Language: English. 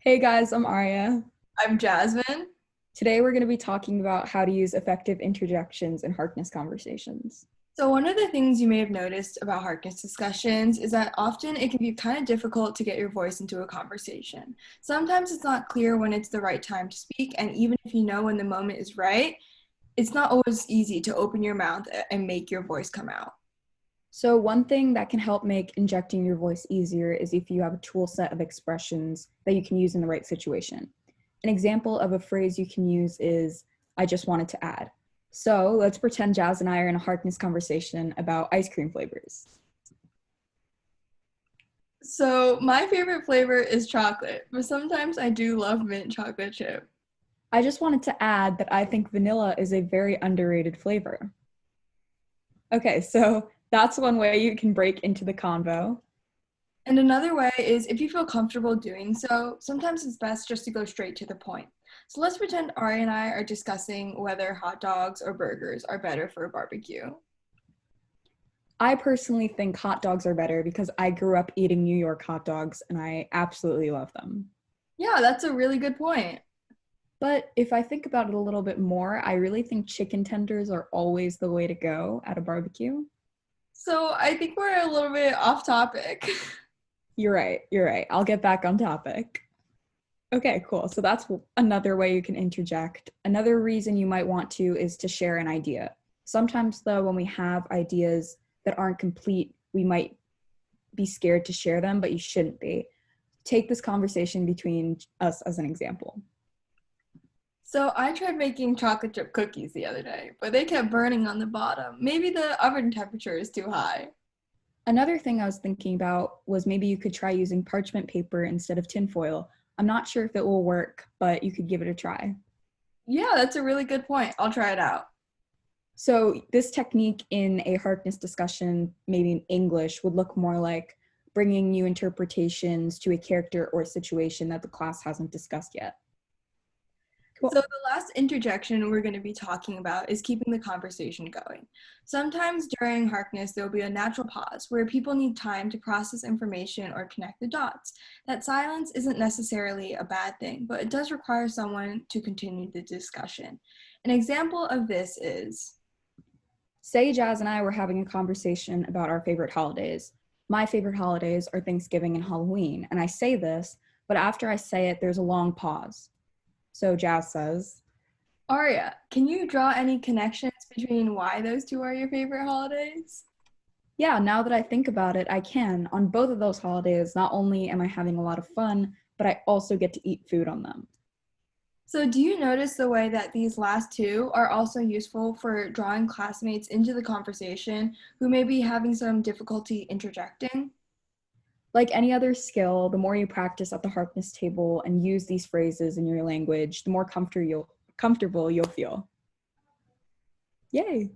Hey guys, I'm Arya. I'm Jasmine. Today we're going to be talking about how to use effective interjections in Harkness conversations. So, one of the things you may have noticed about Harkness discussions is that often it can be kind of difficult to get your voice into a conversation. Sometimes it's not clear when it's the right time to speak, and even if you know when the moment is right, it's not always easy to open your mouth and make your voice come out. So one thing that can help make injecting your voice easier is if you have a tool set of expressions that you can use in the right situation. An example of a phrase you can use is, I just wanted to add. So let's pretend Jazz and I are in a Harkness conversation about ice cream flavors. So, my favorite flavor is chocolate, but sometimes I do love mint chocolate chip. I just wanted to add that I think vanilla is a very underrated flavor. Okay, so that's one way you can break into the convo. And another way is if you feel comfortable doing so, sometimes it's best just to go straight to the point. So let's pretend Ari and I are discussing whether hot dogs or burgers are better for a barbecue. I personally think hot dogs are better because I grew up eating New York hot dogs and I absolutely love them. Yeah, that's a really good point. But if I think about it a little bit more, I really think chicken tenders are always the way to go at a barbecue. So I think we're a little bit off topic. You're right. You're right. I'll get back on topic. Okay, cool. So that's another way you can interject. Another reason you might want to is to share an idea. Sometimes, though, when we have ideas that aren't complete, we might be scared to share them, but you shouldn't be. Take this conversation between us as an example. So I tried making chocolate chip cookies the other day, but they kept burning on the bottom. Maybe the oven temperature is too high. Another thing I was thinking about was maybe you could try using parchment paper instead of tinfoil. I'm not sure if it will work, but you could give it a try. Yeah, that's a really good point. I'll try it out. So this technique in a Harkness discussion, maybe in English, would look more like bringing new interpretations to a character or situation that the class hasn't discussed yet. So Cool. the last interjection we're going to be talking about is keeping the conversation going. Sometimes during Harkness, there will be a natural pause where people need time to process information or connect the dots. That silence isn't necessarily a bad thing, but it does require someone to continue the discussion. An example of this is, Say Jazz and I were having a conversation about our favorite holidays. My favorite holidays are Thanksgiving and Halloween, and I say this, but after I say it, there's a long pause. So Jazz says, Aria, can you draw any connections between why those two are your favorite holidays? yeah, now that I think about it, I can. On both of those holidays, not only am I having a lot of fun, but I also get to eat food on them. So, do you notice the way that these last two are also useful for drawing classmates into the conversation who may be having some difficulty interjecting? Like any other skill, the more you practice at the Harkness table and use these phrases in your language, the more comfortable you'll feel. Yay!